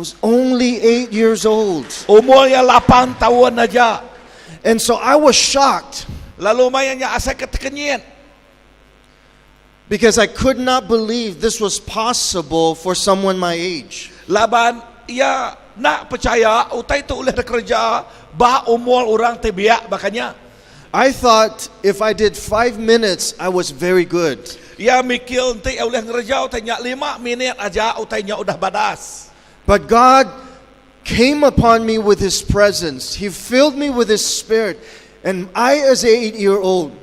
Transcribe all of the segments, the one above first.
was only 8 years old. Umur niya 8 tahun aja. And so I was shocked Lalu maya niya asa ketekenyen. because I could not believe this was possible for someone my age. Laban ia nak percaya utai tu oleh kerja bah umur orang tebiak bakanya. I thought if I did 5 minutes, I was very good. Ia mikir nanti oleh kerja utai nya 5 minit aja utai nya udah badas. But God came upon me with His presence. He filled me with His Spirit. And I, as an 8-year-old,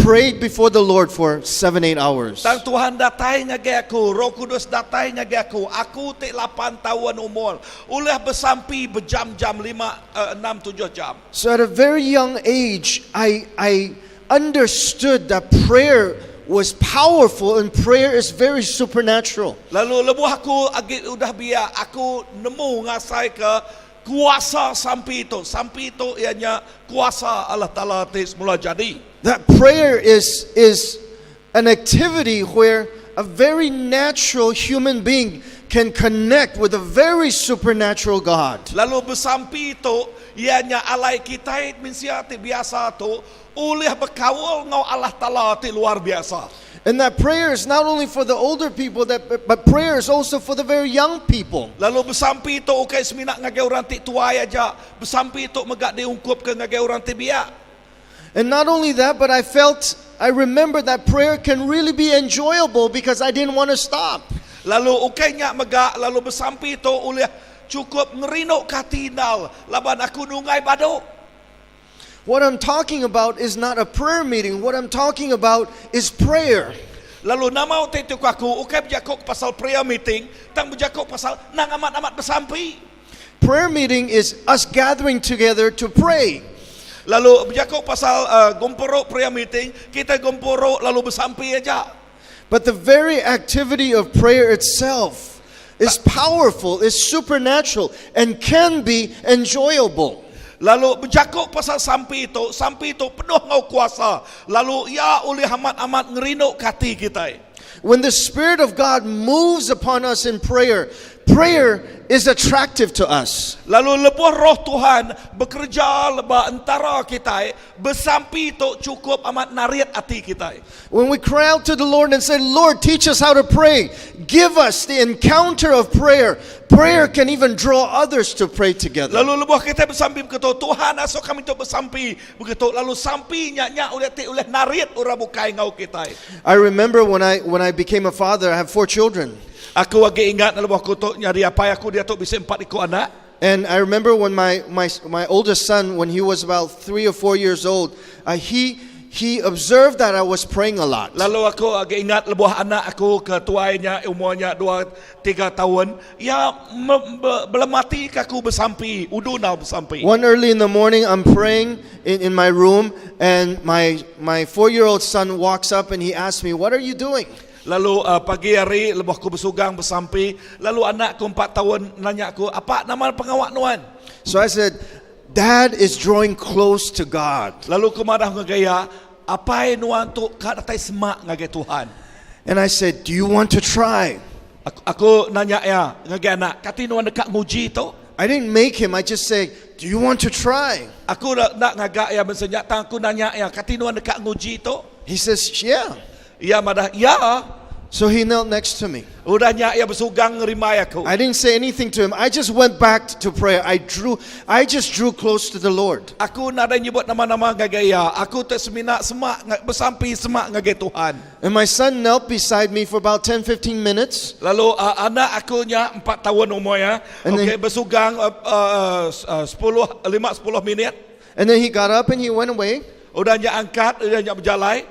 prayed before the Lord for 7-8 hours. Tang Tuhan datai ngage aku, Roh Kudus datai ngage aku. Aku te 8 tahun umur. Ulah bersampi berjam-jam 6-7 jam. So at a very young age, I understood that prayer was powerful and prayer is very supernatural. Lalu lebuh aku agi udah biar aku nemu ngasai ke kuasa sampi itu. Sampi itu ianya kuasa Allah Ta'ala semula jadi. That prayer is an activity where a very natural human being can connect with a very supernatural God. Lalu bersampi itu ianya alai kitai minsiati biasa tu ulih berkawal ngau Allah Ta'ala luar biasa. And that prayer is not only for the older people, but prayer is also for the very young people. Lalu bersampi itu ukai seminak ngage orang ti tuai aja. Bersampi itu megak diungkup ke ngage orang ti biak. And not only that, but I remember that prayer can really be enjoyable because I didn't want to stop. Lalu ukainya megak, lalu bersampi itu oleh cukup ngerinok katinal. Laban aku nungai bado. What I'm talking about is not a prayer meeting. What I'm talking about is prayer. Lalu nama utai tu aku ukai berjakok pasal prayer meeting, tang berjakok pasal nang amat-amat bersampi. Prayer meeting is us gathering together to pray. Lalu berjakok pasal Gempuru prayer meeting, kita Gempuru lalu bersampi aja. But the very activity of prayer itself is powerful, is supernatural, and can be enjoyable. Lalu berjakok pasal sampi itu penuh ngau kuasa. Lalu ia oleh amat-amat ngerinuk kati kita. When the Spirit of God moves upon us in prayer, prayer is attractive to us. Lalu lebuh roh Tuhan bekerja leba antara kita, bersampi itu cukup amat nariat hati kita. When we cry out to the Lord and say, Lord, teach us how to pray, give us the encounter of prayer, prayer can even draw others to pray together. Lalu lebuh kita bersampi begitu, Tuhan asok kami tu bersampi begitu. Lalu sampi nya oleh nariat ora bukai ngau kita. I remember when I became a father, I have 4 children. Aku lagi ingat lebuh aku tu nyari apa aku dia tu bisa 4 ikut anak. And I remember when my oldest son, when he was about 3 or 4 years old, he observed that I was praying a lot. Lalu aku lagi ingat lebuh anak aku ketuainya umurnya 2-3 tahun. Ia belemati aku bersampi, uduna bersampi. One early in the morning, I'm praying in my room, and my 4-year-old son walks up and he asks me, "What are you doing?" Lalu pagi hari lebuh aku bersugang bersampi. Lalu anakku 4 tahun nanya aku, apa nama pengawak nuan? So I said, Dad is drawing close to God. Lalu aku marah ngagaya, apa nuan tu kadatai semak ngagay Tuhan. And I said, do you want to try? Aku nanya ya, ngagay anak, kati nuan dekat nguji tu? I didn't make him, I just say, do you want to try? Aku nak ngagay ya mensenyata, aku nanya ya, kati nuan dekat nguji tu? He says, yeah. Ya madah, ya. So he knelt next to me. Udahnya ia bersugang ngerimai aku. I didn't say anything to him. I just went back to prayer. I just drew close to the Lord. Aku nak ada nyebut nama-nama ngagaya. Aku terseminak semak bersampi semak ngagay Tuhan. And my son knelt beside me for about 10-15 minutes. Lalu anak aku nya 4 tahun umurnya. Okay, bersugang 5-10 minit. And then he got up and he went away. Udahnya angkat, udahnya berjalan.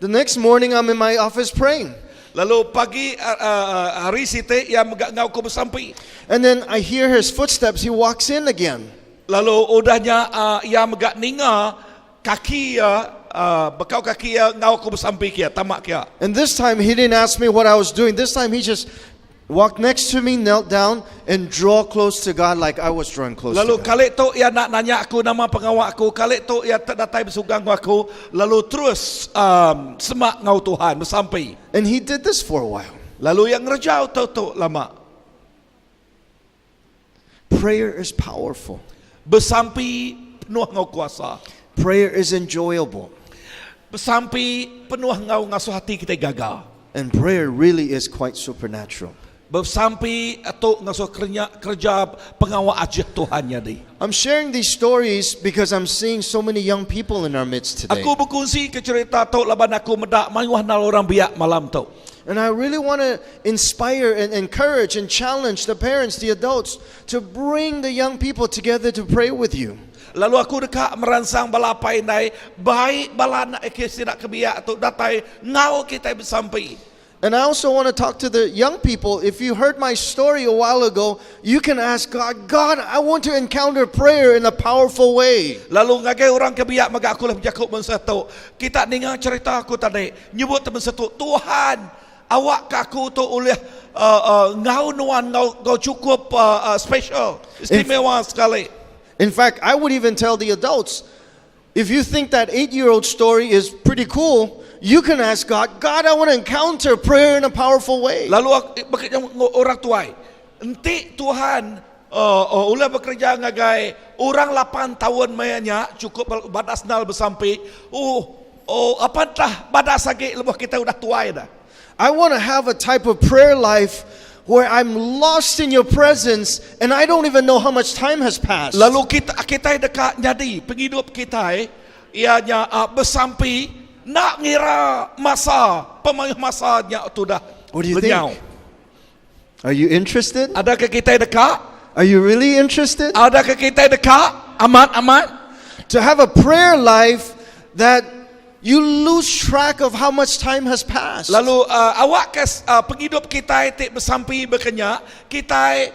The next morning I'm in my office praying. Lalu pagi hari site ia ngau ko bersampi. And then I hear his footsteps. He walks in again. Lalu udahnya ia megak ninga kaki bekau kaki ngau ko bersampi kia tamak kia. And this time he didn't ask me what I was doing. This time he just walked next to me, knelt down, and draw close to God like I was drawing close lalu to God. kali tu ia nak nanya aku nama pengawak aku. Kali tu ia terdatai bersugang aku. Lalu terus semak ngau Tuhan bersampi. And he did this for a while. Lalu yang ngerjau tu lama. Prayer is powerful. Besampi penuh ngau kuasa. Prayer is enjoyable. Besampi penuh ngau ngasuh hati kita gagal. And prayer really is quite supernatural. Besampi atau ngasuh kerja pengawa aja Tuhan jadi. I'm sharing these stories because I'm seeing so many young people in our midst today. Aku berkongsi ke cerita tu laban aku medak mayuh nal orang biak malam tu. And I really want to inspire and encourage and challenge the parents, the adults, to bring the young people together to pray with you. Lalu aku dekat meransang balapai nai baik balana ekesidak kebiak tu datai ngau kita bersampai. And I also want to talk to the young people. If you heard my story a while ago, you can ask God, God, I want to encounter prayer in a powerful way. Lalu ngagai orang kebiak maga aku lah berjakuk mensatu. Kita dengar cerita aku tadi, nyebut mensatu, Tuhan, awak ke aku tu oleh ngau nuan ngau cukup special, istimewa sekali. In fact, I would even tell the adults, if you think that 8-year-old story is pretty cool, you can ask God, God, I want to encounter prayer in a powerful way. Lalu bekerja orang tuai, enti Tuhan ulah bekerja ngagai orang 8 tahun mayanya cukup badas nal bersampai. Apatah badas lagi lepas kita udah tuai dah. I want to have a type of prayer life where I'm lost in your presence and I don't even know how much time has passed. Lalu kita dekat jadi penghidup kita ianya bersampai nak ngira masa pemayuh masanya tu dah. What do you think? Are you interested? Adakah kita dekat? Are you really interested? Adakah kita dekat? Amat. To have a prayer life that you lose track of how much time has passed. Lalu awak penghidup kita tik bersampai berkenyak, kita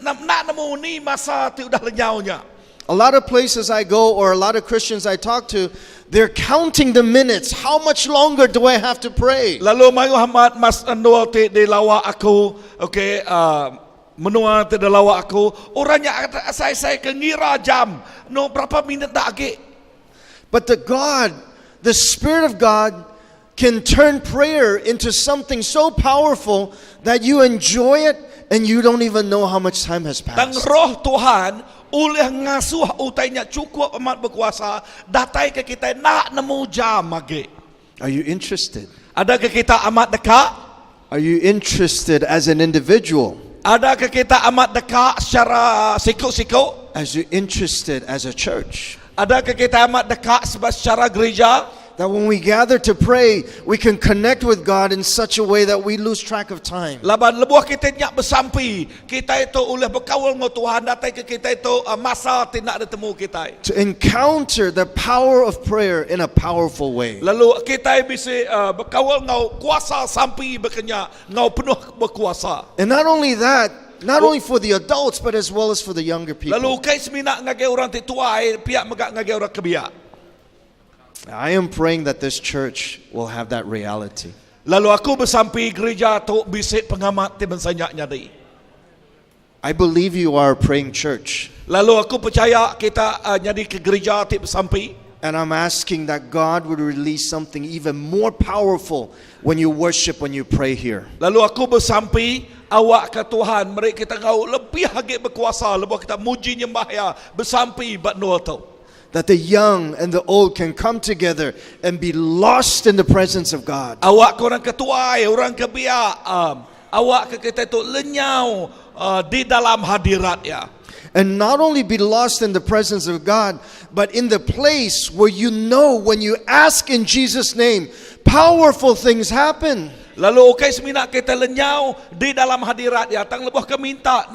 nak nemu ni masa tu dah lenyaunya. A lot of places I go or a lot of Christians I talk to, they're counting the minutes. How much longer do I have to pray? Lalu mayu Muhammad mas andual ti di lawa aku, okay, menua ti di lawa aku, orangnya saya kengira jam, no berapa minit dah lagi. But the Spirit of God can turn prayer into something so powerful that you enjoy it and you don't even know how much time has Tang passed. roh Tuhan oleh ngasuh utainya cukup amat berkuasa datai ke kita nak nemu jam lagi. Are you interested? Adakah kita amat dekat? Are you interested as an individual? Adakah kita amat dekat secara sikut-sikut? As you interested as a church? Adakah kita amat dekat secara gereja? That when we gather to pray, we can connect with God in such a way that we lose track of time. Laban lebuh kita nyak bersampai, kita itu oleh berkawal dengan Tuhan, datang ke kita itu masa tidak bertemu kita. To encounter the power of prayer in a powerful way. Lalu kita bisa berkawal ngau kuasa sampai berkenyak ngau penuh berkuasa. And not only that, not only for the adults but as well as for the younger people. Lalu kai semina ngagai orang tuai, pihak megak ngagai orang kebiak. I am praying that this church will have that reality. Lalu aku bersampai gereja tu bisik pengamat ti bensanyaknya di. I believe you are a praying church. Lalu aku percaya kita jadi ke gereja ti bersampai. And I'm asking that God would release something even more powerful when you worship, when you pray here. Lalu aku bersampai awak ke Tuhan, mereka kita ngau lebih lagi berkuasa, lebih kita muji nyembah ya bersampai bat nol tu. That the young and the old can come together and be lost in the presence of God. Awak ke orang ketuai, orang kebiak, awak ke kita tu lenyau di dalam hadirat ya. And not only be lost in the presence of God, but in the place where you know when you ask in Jesus' name, powerful things happen. Lalu okay semina kita lenyau di dalam hadirat ya, tang lebuh ke minta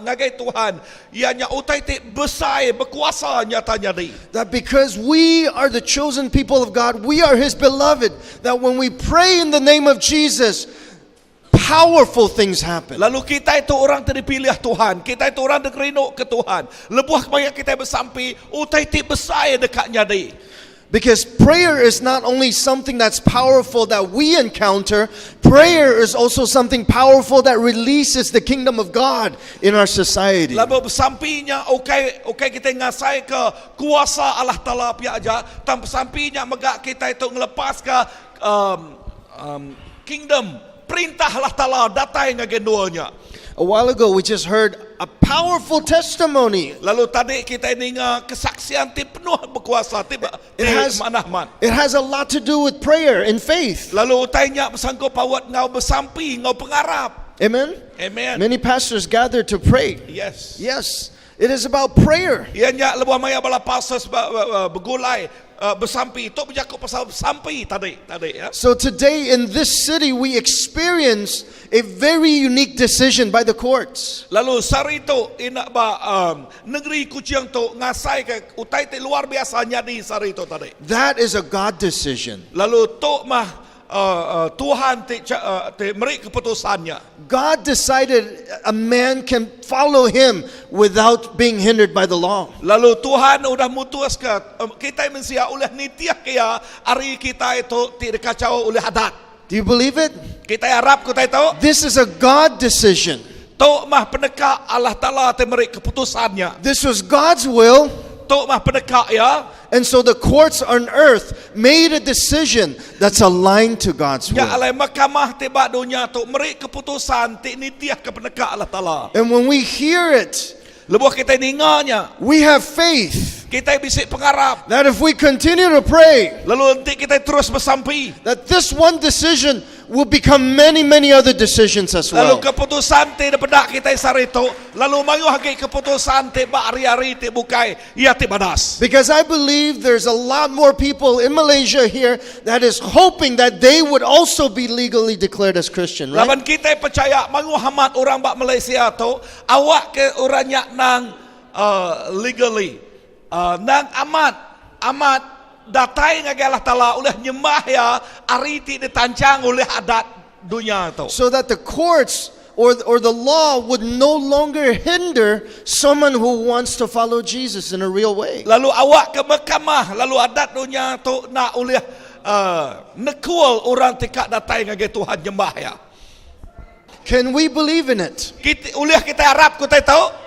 ngagai Tuhan, ianya utai ti besar berkuasa nyatanya di. That because we are the chosen people of God, we are His beloved, that when we pray in the name of Jesus, powerful things happen. Lalu kita itu orang terpilih Tuhan, kita itu orang dikerino ke Tuhan. Lebuh kemaya kita bersampai, utai ti besar dekatnya di. Because prayer is not only something that's powerful that we encounter, prayer is also something powerful that releases the kingdom of God in our society. Lalu bersampainya okay kita ngasai ke kuasa Allah Taala pihak aja, tanpa sampainya megak kita itu ngelepas ke kingdom perintah Allah Taala datang ngagenduanya. A while ago we just heard a powerful testimony. Lalu tadi kita ini kesaksian ti penuh berkuasa ti manahman. It has a lot to do with prayer and faith. Lalu utainya bersangko pawat ngau Besampi, ngau pengarap. Amen? Amen. Many pastors gather to pray. Yes. Yes, it is about prayer. Ianya lebuh maya bala pastors bergulai Besampi. Itu berjaku pasal Besampi tadi ya. So today in this city we experience a very unique decision by the courts. Lalu sari itu ina ba negeri Kuching tu ngasai ke utai te luar biasanya di sari itu tadi. That is a God decision. Lalu tu mah Tuhan te meri keputusannya. God decided a man can follow him without being hindered by the law. Lalu Tuhan udah mutus ke kita mensia oleh nitiah kaya ari kita itu tidak kacau oleh adat. Do you believe it? Kita harap kita itu This is a God decision. tu mah pendekat Allah Taala te meri keputusannya. This was God's will. Tu mah pendekat ya. And so the courts on earth made a decision that's aligned to God's Ya will. alai mahkamah tiba dunia tu meri keputusan ti nitiah ke pendekat Allah Taala. And when we hear it, Lebuh kita dengarnya, we have faith kita bisik pengarap. that if we continue to pray, Lalu nanti kita terus bersampi. that this one decision will become many, many other decisions as Lalu well. keputusan ti daripada kita sarito. Lalu mayu hagi keputusan ti ba hari-hari ti bukai ia ti badas. Because I believe there's a lot more people in Malaysia here that is hoping that they would also be legally declared as Christian, right? Laban kita percaya mayu hamat orang bak Malaysia tu awak ke orangnya nang legally nang amat datai ngagai Allah Ta'ala oleh nyembah ya ariti ditancang oleh adat dunia tu. So that the courts or the law would no longer hinder someone who wants to follow Jesus in a real way. Lalu awak ke mahkamah, lalu adat dunia tu nak oleh nekul orang tikak datai ngagai Tuhan nyembah ya. Can we believe in it? Oleh kita harap kita tahu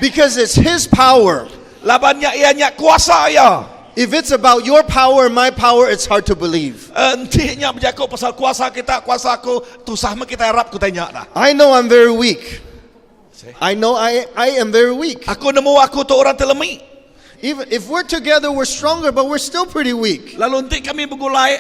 Because it's His power. labannya ianya kuasa ya. If it's about your power and my power, it's hard to believe. Entinya berjaku pasal kuasa kita, kuasa aku, tu sama kita harap kita tanya dah. I know I'm very weak. I know I am very weak. Aku nemu aku tu orang terlemih. Even if we're together, we're stronger, but we're still pretty weak. Lalu nanti kami bergulai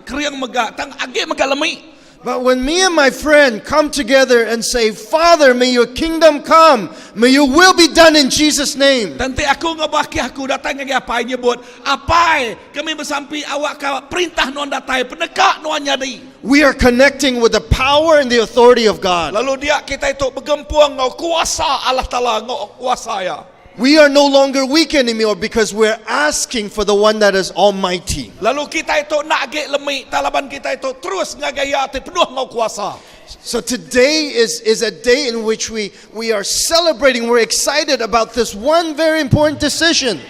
kriang megak, tang agi megak lemih. But when me and my friend come together and say, Father, may your kingdom come, may your will be done in Jesus' name. Nanti aku ngabaki aku datang ngagi apa nyebut, apa kami bersampi awak ka perintah nuan datai penekak nuan nyadi. We are connecting with the power and the authority of God. Lalu dia kita itu bergempuang ngau kuasa Allah Taala ngau kuasa ya. We are no longer weak anymore because we're asking for the one that is almighty. Lalu kita itu nak agi lemih, talaban kita itu terus ngagaya te penuh ngau kuasa. So today is a day in which we are celebrating, we're excited about this one very important decision.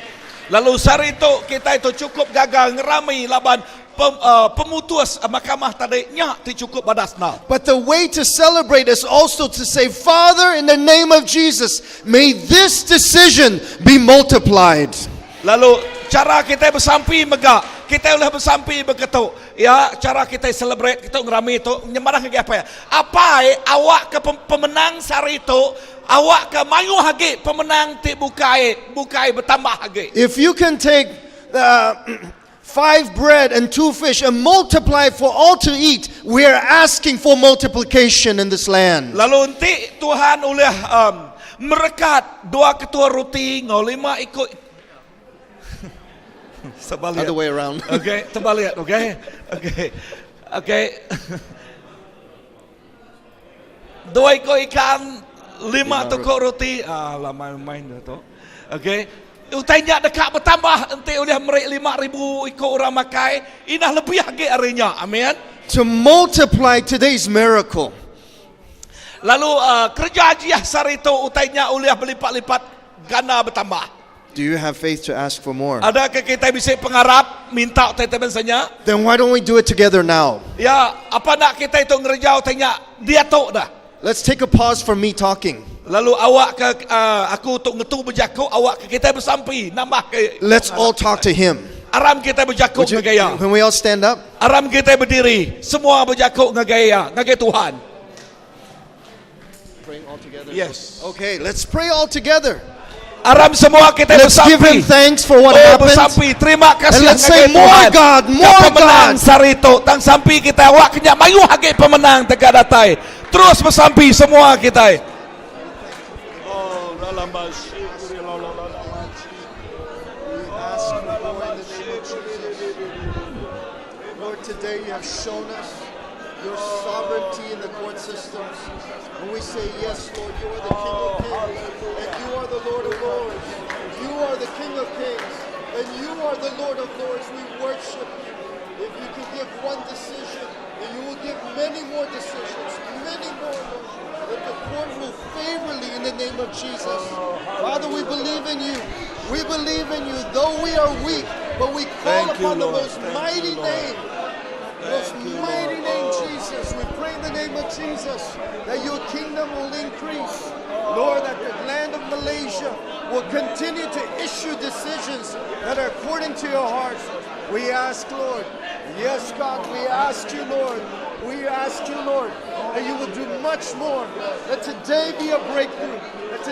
Lalu sari itu kita itu cukup gagal ngerami laban pemutus mahkamah tadi nya ti cukup badasna. But the way to celebrate is also to say, Father, in the name of Jesus, may this decision be multiplied. Lalu cara kita bersampi megak, kita boleh bersampi begitu. Ya, cara kita celebrate, kita ngerami itu nyemarah ngagi apa ya? Apa awak ke pemenang sari itu, awak ke mayu hagi pemenang ti bukai bertambah hagi. If you can take 5 bread and 2 fish and multiply it for all to eat, we are asking for multiplication in this land. Lalu nanti Tuhan oleh merekat 2 ketua roti ngau 5 ikut sebalik. Other way around. Okay, terbalik. Okay. 2 ikut ikan, 5 tukuk roti. Lama main dah tu. Okay. Utainya dekat bertambah nanti oleh merik 5,000 ikut orang makai. Inah lebih lagi harinya. Amin. To multiply today's miracle. Lalu kerja haji sar itu utainya oleh berlipat-lipat ganda bertambah. Do you have faith to ask for more? Adakah kita bisa pengarap minta teman saja? Then why don't we do it together now? Ya, apa nak kita itu ngerjau tanya dia tahu dah. Let's take a pause from me talking. Lalu awak ke aku untuk ngetu berjaku, awak ke kita bersampi nambah ke. Let's all talk to Him. Aram kita berjaku ngagaya. Can we all stand up? Aram kita berdiri, semua berjaku ngagaya, ngagaya Tuhan. praying all together? Yes. Okay, let's pray all together. Aram semua kita Let's give Him Besampi. thanks for what Oh happened. Besampi, terima kasih And let's say, ngagai more Tuhan. God, Ka more pemenang God. sarito tang sampi kita awak kenya mayu hage pemenang teka datai. Terus Besampi semua kita. Oh, dalam Lord, today you have shown us your sovereignty in the court systems. And we say, yes, Lord, you are the King of Kings, and you are the Lord of Lords. You are the King of Kings, and you are the Lord of Lords. We worship you. If you can give one decision, then you will give many more decisions, many more, Lord. That the court will favorably in the name of Jesus. Father, we believe in you. We believe in you, though we are weak, but we call Thank you, upon the Lord. most Thank mighty you, Lord. name. Most mighty name, Jesus. We pray in the name of Jesus that your kingdom will increase. Lord, that the land of Malaysia will continue to issue decisions that are according to your heart. We ask, Lord, yes, God, we ask you, Lord, that you will do much more. That today be a breakthrough. That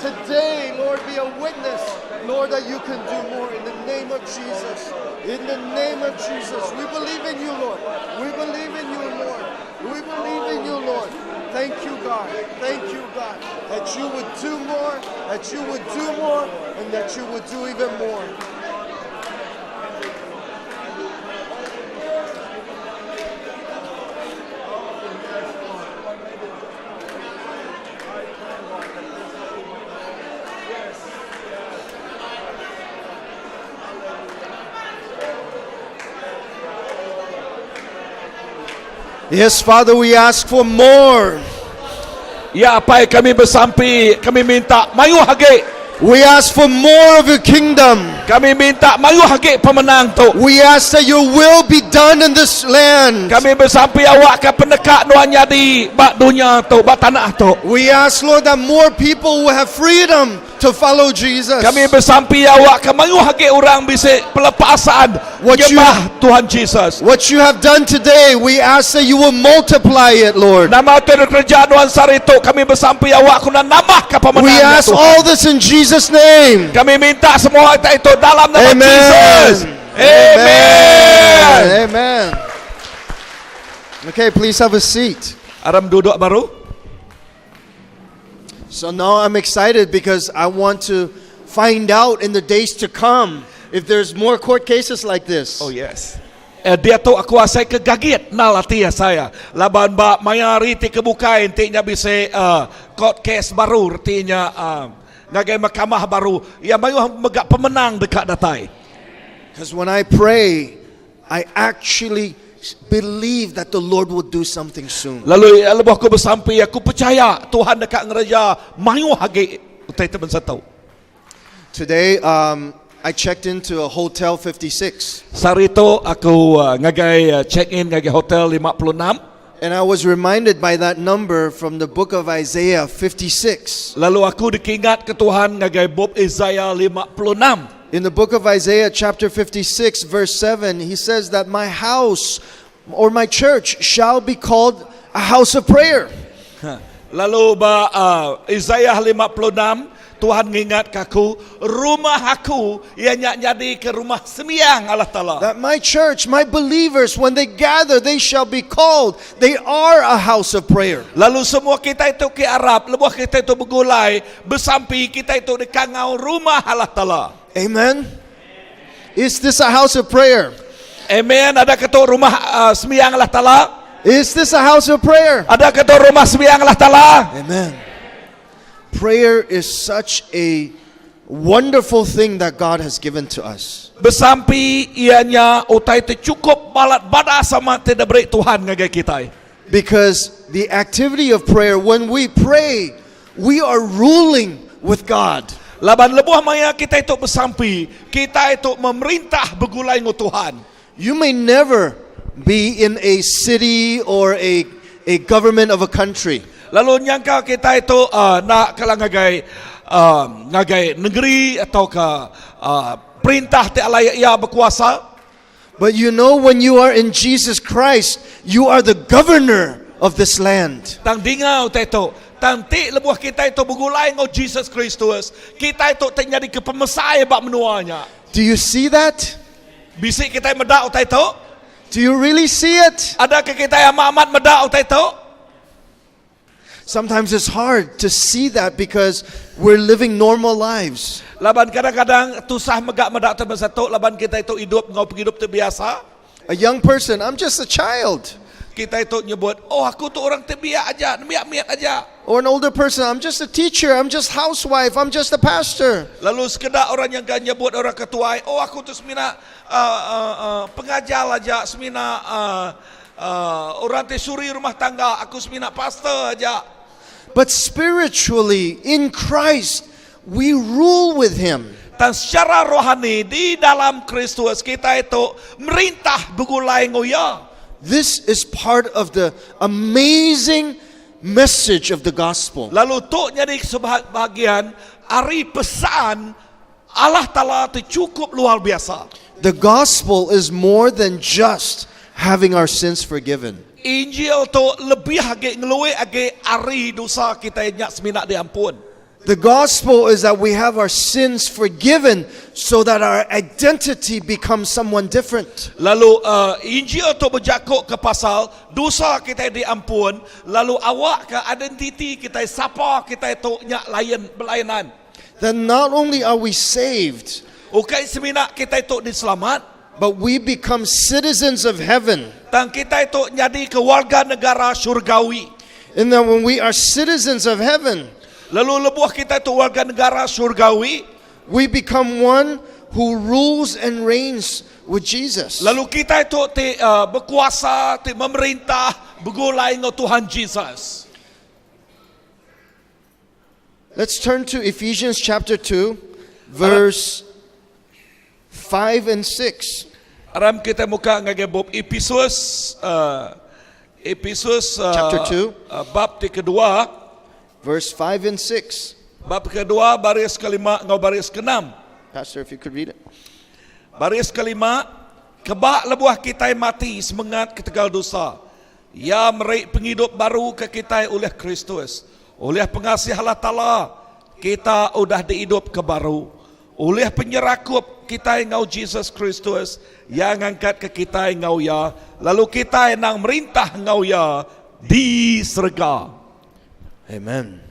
today, Lord, be a witness, Lord, that you can do more in the name of Jesus. In the name of Jesus, we believe in you, Lord. We believe in you, Lord. We believe in you, Lord. Thank you, God. Thank you, God, that you would do more, that you would do more, and that you would do even more. Yes, Father, we ask for more. Ya apa yang kami Besampi, kami minta mayu hage. We ask for more of your kingdom. Kami minta mayu hage pemenang tu. We ask that your will be done in this land. Kami Besampi awak ke pendekak nuanya di bak dunia tu, bak tanah tu. We ask, Lord, that more people will have freedom to follow Jesus. Kami Besampi awak ke mayu hage orang bisa pelepasan nyembah Tuhan Jesus. What you have done today, we ask that you will multiply it, Lord. Nama tu kerja nuan sarito kami Besampi awak kuna nambah ke pemenang. We ask all this in Jesus' name. Kami minta semua itu dalam nama Amen. Jesus. Amen. Amen. Okay, please have a seat. Aram duduk baru. So now I'm excited because I want to find out in the days to come if there's more court cases like this. Oh yes. Dia tu aku asai kegagit nalatia saya. Laban ba mayari ti kebukain ti nya bisa court case baru artinya ngagai mahkamah baru. Ya mayu megak pemenang dekat datai. Because when I pray, I actually believe that the Lord will do something soon. Lalu lebuh aku Besampi aku percaya Tuhan dekat ngeraja mayu hage utai teman satau. Today, I checked into a Hotel 56. Sarito aku ngagai check in ngagai hotel 56. And I was reminded by that number from the book of Isaiah 56. Lalu aku dikingat ke Tuhan ngagai bab Isaiah 56. In the book of Isaiah chapter 56 verse 7, he says that my house or my church shall be called a house of prayer. Lalu ba Isaiah 56 Tuhan ngingat kaku rumah aku ianya jadi ke rumah sembiang Allah Taala. That my church, my believers, when they gather, they shall be called. They are a house of prayer. Lalu semua kita itu ke Arab, lebuh kita itu bergulai, Besampi kita itu di kangau rumah Allah Taala. Amen. Is this a house of prayer? Amen. Ada ketua rumah sembiang Allah Taala? Is this a house of prayer? Ada ketua rumah sembiang Allah Taala? Amen. Prayer is such a wonderful thing that God has given to us. Besampi ianya utai itu cukup balat bada sama tidak beri Tuhan ngagai kita. Because the activity of prayer, when we pray, we are ruling with God. Laban lebuh maya kita itu Besampi, kita itu memerintah bergulai dengan Tuhan. You may never be in a city or a government of a country. Lalu nyangka kita itu nak kalang ngagai negeri atau ke perintah ti alai ia berkuasa. But you know, when you are in Jesus Christ, you are the governor of this land. Tang dingau itu Tanti lebuh kita itu begulai ngau Jesus Kristus. Kita itu terjadi ke pemesai bak menuanya. Do you see that? Bisik kita medak utai itu. Do you really see it? Adakah kita yang amat medak utai itu? Sometimes it's hard to see that because we're living normal lives. Laban kadang-kadang tusah megak medak terbesatu. Laban kita itu hidup ngau hidup terbiasa. A young person, I'm just a child. Kita itu nyebut, oh aku tu orang terbiak aja, miak-miak aja. Or an older person, I'm just a teacher, I'm just housewife, I'm just a pastor. Lalu sekedar orang yang kan nyebut orang ketua, oh aku tu semina pengajar aja, semina orang tesuri rumah tangga, aku semina pastor aja. But spiritually, in Christ, we rule with Him. Dan secara rohani di dalam Kristus kita itu merintah begulai ngoya. This is part of the amazing message of the gospel. Lalu tu jadi sebahagian ari pesan Allah Ta'ala itu cukup luar biasa. The gospel is more than just having our sins forgiven. Injil tu lebih age ngelui age ari dosa kita nyak semina diampun. The gospel is that we have our sins forgiven so that our identity becomes someone different. Lalu Injil tu berjakuk ke pasal dosa kita diampun, lalu awak ke identiti kita siapa kita itu nyak lain berlainan. Then not only are we saved, Ukai semina kita itu diselamat, but we become citizens of heaven. dan kita itu jadi kewarga negara surgawi. And then when we are citizens of heaven, Lalu lebuh kita itu warga negara surgawi, we become one who rules and reigns with Jesus. lalu kita itu berkuasa, memerintah, begulai dengan Tuhan Jesus. Let's turn to Ephesians chapter 2, verse 5 and 6. Aram kita muka ngagebob Efesus Chapter 2. Bab kedua, Verse 5 and 6. bab kedua baris kelima ngau baris keenam. Pastor, if you could read it. Baris kelima, kebak lebuah kita mati semangat ketegal dosa. Ya meraih penghidup baru ke kita oleh Kristus. Oleh pengasih Allah Ta'ala, kita udah dihidup ke baru. Oleh penyerakup kita ngau Jesus Kristus, yang angkat ke kita ngau ya. Lalu kita nang merintah ngau ya di serega. Amen.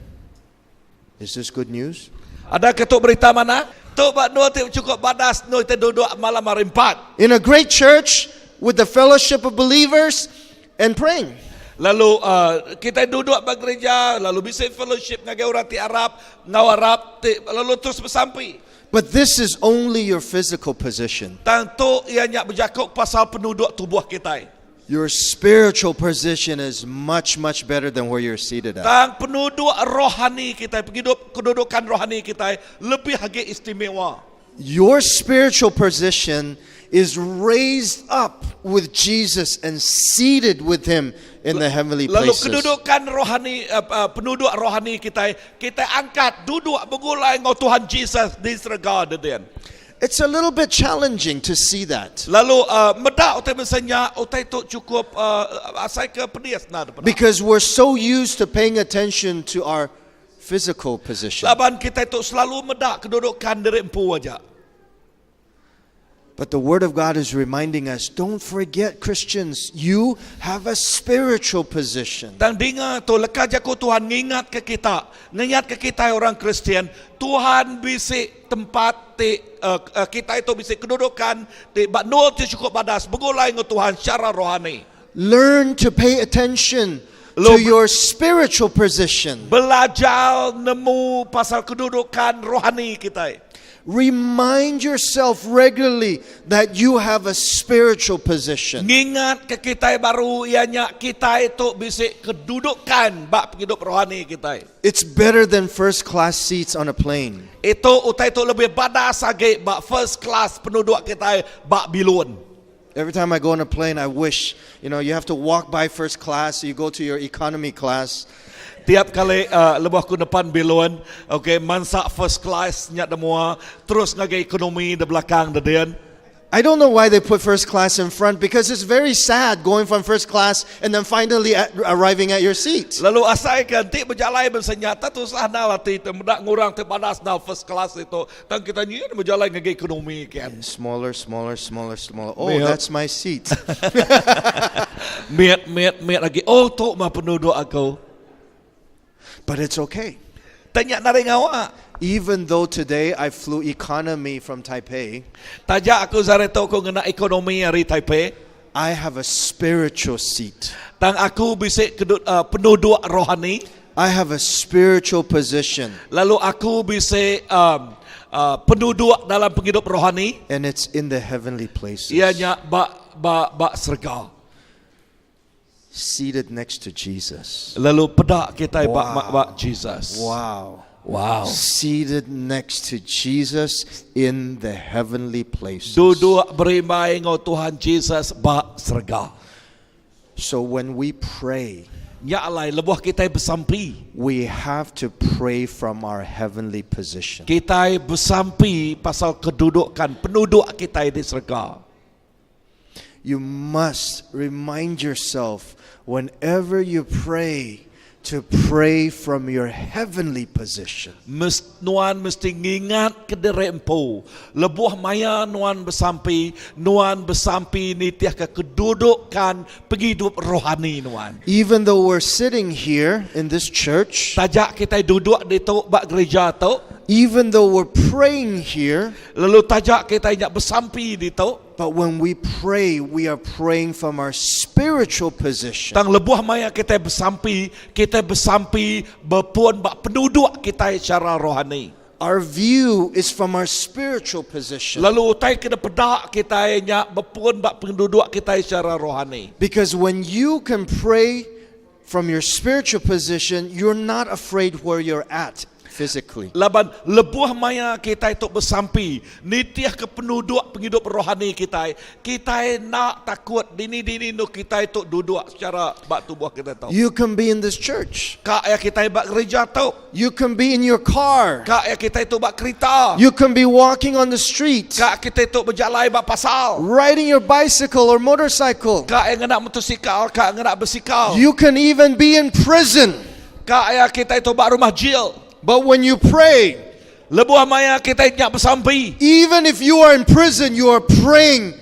Is this good news? Ada ketuk berita mana? Tu bak no cukup badas no kita duduk malam hari 4. In a great church with the fellowship of believers and praying. Lalu kita duduk bak gereja, lalu bisa fellowship ngagai orang ti Arab, ngau Arab, lalu terus bersampi. But this is only your physical position. Tentu ianya berjakuk pasal penduduk tubuh kita. Your spiritual position is much, much better than where you're seated at. Tang penduduk rohani kita, kedudukan rohani kita lebih lagi istimewa. Your spiritual position is raised up with Jesus and seated with Him in the heavenly Lalu places. kedudukan rohani, penduduk rohani kita angkat duduk begulai ngau Tuhan Jesus di serega den. It's a little bit challenging to see that. Lalu medak utai besarnya utai tu cukup asai ke pedias na depan. Because we're so used to paying attention to our physical position. Laban kita itu selalu medak kedudukan dari empu aja. But the Word of God is reminding us, don't forget, Christians, you have a spiritual position. Dan dengar tu lekas jaku Tuhan ngingat ke kita orang Kristian, Tuhan bisik tempat kita itu bisik kedudukan bak nol tu cukup badas begulai dengan Tuhan secara rohani. Learn to pay attention to your spiritual position. Belajar nemu pasal kedudukan rohani kita. Remind yourself regularly that you have a spiritual position. Ngingat ke kita baru ianya kita itu bisik kedudukan bak hidup rohani kita. It's better than first class seats on a plane. Itu utai itu lebih badas lagi bak first class penduduk kita bak bilun. Every time I go on a plane, I wish, you have to walk by first class, so you go to your economy class. Tiap kali lebuh ku depan bilun, okay, mansak first class nyak demua, terus ngagai ekonomi di belakang dedian. I don't know why they put first class in front because it's very sad going from first class and then finally arriving at your seat. Lalu asai kan ti berjalan bersenyata tu sana lah ti temudak ngurang te badas na first class itu. Tang kita ni berjalan ngage ekonomi kan. Smaller. Oh, Miat. that's my seat. Miat lagi. Oh, tu mah penduduk aku. But it's okay. Tanya nari ngawa. Even though today I flew economy from Taipei, Tajak aku zareto ko ngena ekonomi dari Taipei. I have a spiritual seat. Tang aku bisik penduduk rohani. I have a spiritual position. Lalu aku bisik penduduk dalam penghidup rohani. And it's in the heavenly places. Ianya bak serega. Seated next to Jesus. Lalu pedak kita Wow. bak Jesus. Wow. Seated next to Jesus in the heavenly places. Duduk berimai ngau Tuhan Jesus bak serega. So when we pray, Nya alai lebuh kita besampi. we have to pray from our heavenly position. Kita besampi pasal kedudukan penduduk kita di serega. You must remind yourself whenever you pray to pray from your heavenly position. Nuan mesti ngingat ke diri empu. Lebuh maya nuan besampi ni tiah ke kedudukan penghidup rohani nuan. Even though we're sitting here in this church, Tajak kita duduk di tu bak gereja tu. even though we're praying here, Lalu tajak kita nyak besampi di tu. but when we pray, we are praying from our spiritual position. Tang lebuh maya kita besampi berpun bak penduduk kita secara rohani. Our view is from our spiritual position. Lalu utai kena pedak kita nyak berpun bak penduduk kita secara rohani. Because when you can pray from your spiritual position, you're not afraid where you're at physically. Laban lebuh maya kita itu besampi nitiah ke penduduk penghidup rohani kita nak takut dini no kita itu duduk secara bak tubuh kita tahu. You can be in this church. Kak ya kita bak gereja tahu. You can be in your car. Kak ya kita itu bak kereta. You can be walking on the street, Kak kita itu berjalan bak pasal. riding your bicycle or motorcycle. Kak yang nak motosikal, kak yang nak bersikal. You can even be in prison. Kak ya kita itu bak rumah jail. But when you pray, Lebuh maya kita nyak besampi. even if you are in prison, you are praying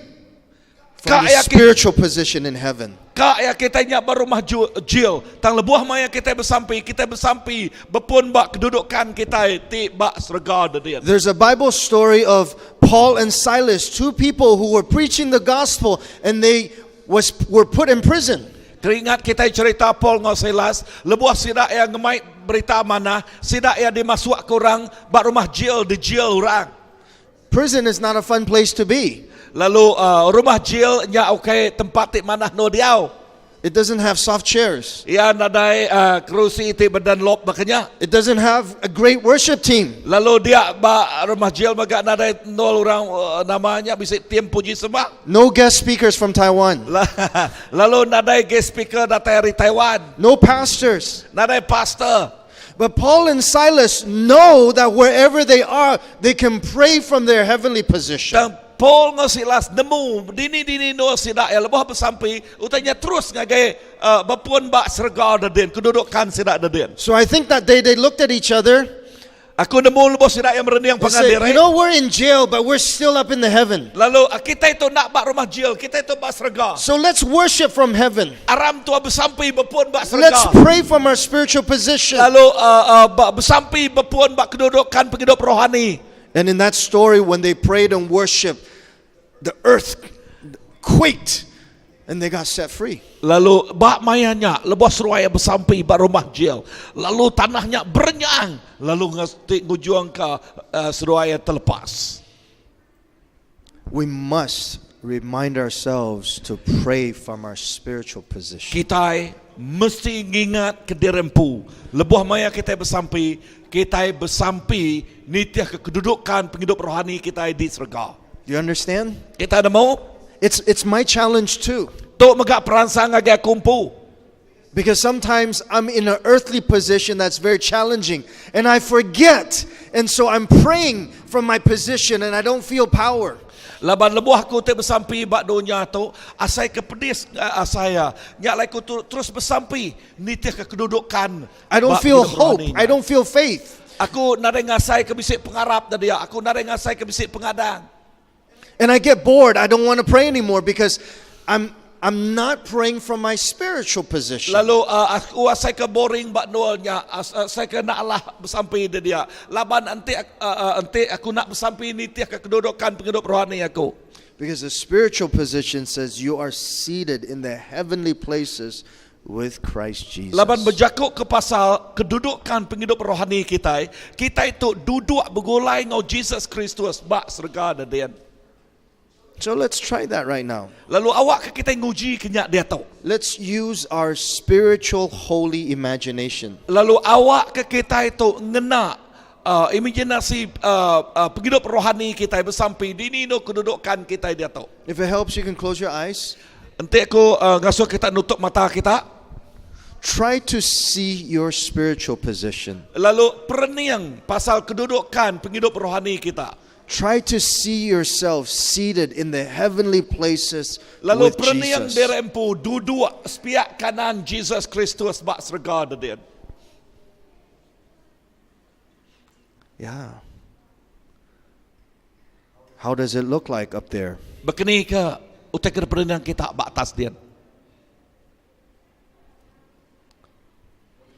from your Kaya spiritual position in heaven. Kak ya kita nyak berumah jail. Tang lebuh maya kita besampi berpun bak kedudukan kita ti bak serega dedian. There's a Bible story of Paul and Silas, two people who were preaching the gospel and they were put in prison. Teringat kita cerita Paul ngau Silas, lebuh sida yang ngemai berita mana, sida yang dimasuk ke orang bak rumah jail di jail orang. Prison is not a fun place to be. Lalu rumah jail nya okay tempat ti mana no diau. It doesn't have soft chairs. Ya nadai kerusi ti badan lop bakanya. It doesn't have a great worship team. Lalu dia ba rumah jail baga nadai nol orang namanya bisa tim puji sembah. No guest speakers from Taiwan. Lalu nadai guest speaker dari Taiwan. No pastors. Nadai pastor. But Paul and Silas know that wherever they are, they can pray from their heavenly position. Dan Paul ngau Silas nemu dini no sida ya lebih bersampi utanya terus ngagai berpun bak serega daden kedudukan sida daden. So I think that they looked at each other. Aku nemu lebih sida yang merendiang They said, pengadere. you know, we're in jail, but we're still up in the heaven. Lalu kita itu nak bak rumah jail, kita itu bak serega. So let's worship from heaven. Aram tua bersampi berpun bak Let's serega. pray from our spiritual position. Lalu bersampi berpun bak kedudukan penghidup rohani. And in that story, when they prayed and worshiped, the earth quaked and they got set free. Lalu bak mayanya lebih seruaya bersampi bak rumah jail. Lalu tanahnya berenyang. Lalu ngesti ngujuang ke seruaya terlepas. We must remind ourselves to pray from our spiritual position. Kita mesti ingat ke dirempu. Lebih maya kita bersampi nitiah kedudukan penghidup rohani kita di serega. Do you understand? Kita ada mau? It's my challenge too. Tok megak peransang agak kumpu. Because sometimes I'm in an earthly position that's very challenging and I forget. And so I'm praying from my position and I don't feel power. Laban lebuh aku te bersampi bak dunia tu, asai ke pedis asaya. Nyak lai ku terus bersampi nitih ke kedudukan. I don't bak feel hidup hope. rohani I nya. don't feel faith. Aku nare ngasai ke bisik pengarap tadi ya. Aku nare ngasai ke bisik pengadang. And I get bored. I don't want to pray anymore because I'm not praying from my spiritual position. Lalu aku asai ke boring bak nualnya, asai ke nak lah bersampi dia. Laban nanti aku nak bersampi nitih ke kedudukan penghidup rohani aku. Because the spiritual position says you are seated in the heavenly places with Christ Jesus. Laban berjakuk ke pasal kedudukan penghidup rohani kita itu duduk bergulai ngau Jesus Kristus bak serega dan. So let's try that right now. Lalu awak ke kita nguji kenyak dia tu. Let's use our spiritual holy imagination. Lalu awak ke kita itu ngena imajinasi penghidup rohani kita bersampi di nino kedudukan kita dia tu. If it helps, you can close your eyes. Nanti aku ngasuh kita nutup mata kita. Try to see your spiritual position. Lalu perniang pasal kedudukan penghidup rohani kita. Try to see yourself seated in the heavenly places Lalu with perniang Jesus. derempu duduk sepiak kanan Jesus Kristus bak serega dan. Yeah. How does it look like up there? Begini ke utai ke perniang kita bak atas dia.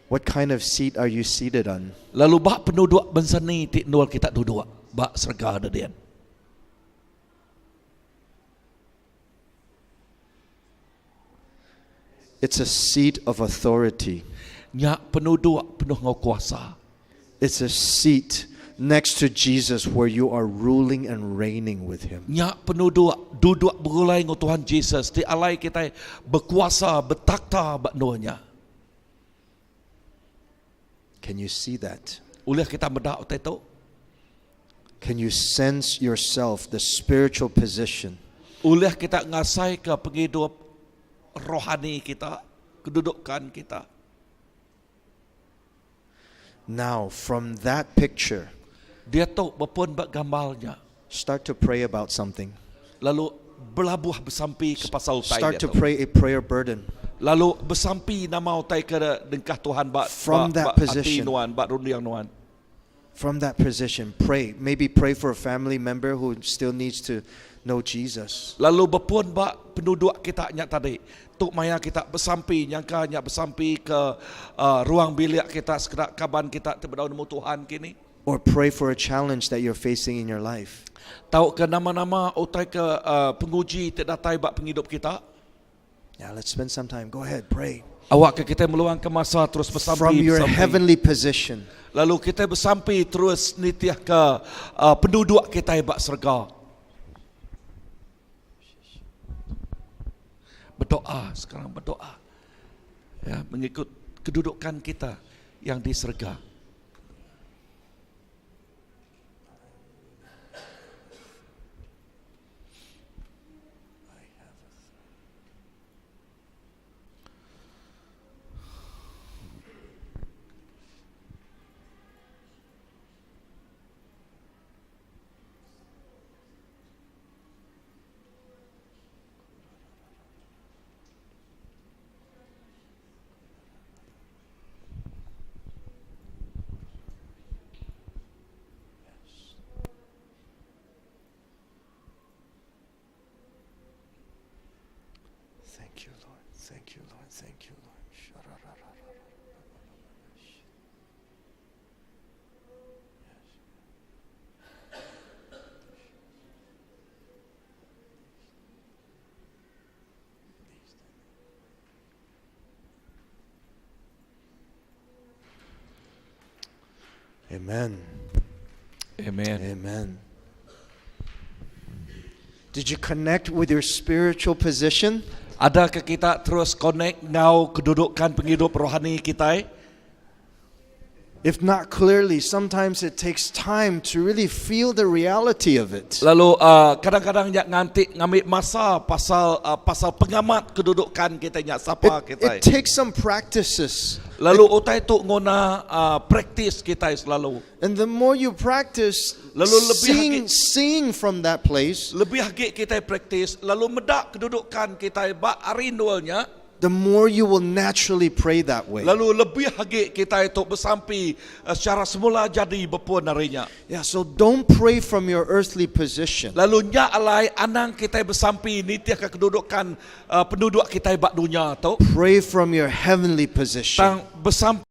What kind of seat are you seated on? Lalu bak penuduk bensani ti nual kita duduk bak serega dan. It's a seat of authority. Nyak penuduk penuh ngau kuasa. It's a seat next to Jesus where you are ruling and reigning with Him. Nyak penuduk duduk bergulai ngau Tuhan Jesus di alai kita berkuasa bertakhta bak nuanya. Can you see that? Ulah kita medak utai tu. Can you sense yourself, the spiritual position? Ulah kita ngasai ke penghidup rohani kita, kedudukan kita. Now, from that picture, Dia tu berpun bak gambarnya. start to pray about something. Lalu berlabuh bersampi ke pasal utai Start dia to tu. pray a prayer burden. Lalu bersampi nama utai ke dengkah Tuhan bak From that hati position. nuan, bak rundiang nuan. From that position, pray. Maybe pray for a family member who still needs to know Jesus. Lalu berpun bak penduduk kita nyak tadi. Tuk maya kita bersampi, nyangka nyak bersampi ke ruang bilik kita sekedak kaban kita terbedau nemu Tuhan kini. Or pray for a challenge that you're facing in your life. Tahu ke nama-nama utai ke penguji terdatai bak penghidup kita. Yeah, let's spend some time. Go ahead, pray. Awak ke kita meluangkan masa terus bersampi. From your bersampi. heavenly position. Lalu kita bersampi terus nitiah ke penduduk kita bak serega. Berdoa sekarang berdoa. Ya, mengikut kedudukan kita yang di serega. Thank you, Lord. Thank you, Lord. Thank you, Lord. Amen. Amen. Amen. Did you connect with your spiritual position? Adakah kita terus connect ngau kedudukan penghidup rohani kita? If not clearly, sometimes it takes time to really feel the reality of it. Lalu kadang-kadang nya nganti ngambil masa pasal pengamat kedudukan kita nya siapa kita. It takes some practices. Lalu utai tu ngona praktis kita selalu. And the more you practice Lalu lebih seeing from that place, lebih hagi kita praktis, lalu medak kedudukan kita ba arindualnya, the more you will naturally pray that way. lalu lebih hagi kita itu bersampi secara semula jadi bepun narinya. Yeah, so don't pray from your earthly position. Lalu nya alai anang kita bersampi nitia ke kedudukan penduduk kita bak dunia tu. Pray from your heavenly position. Tang bersampi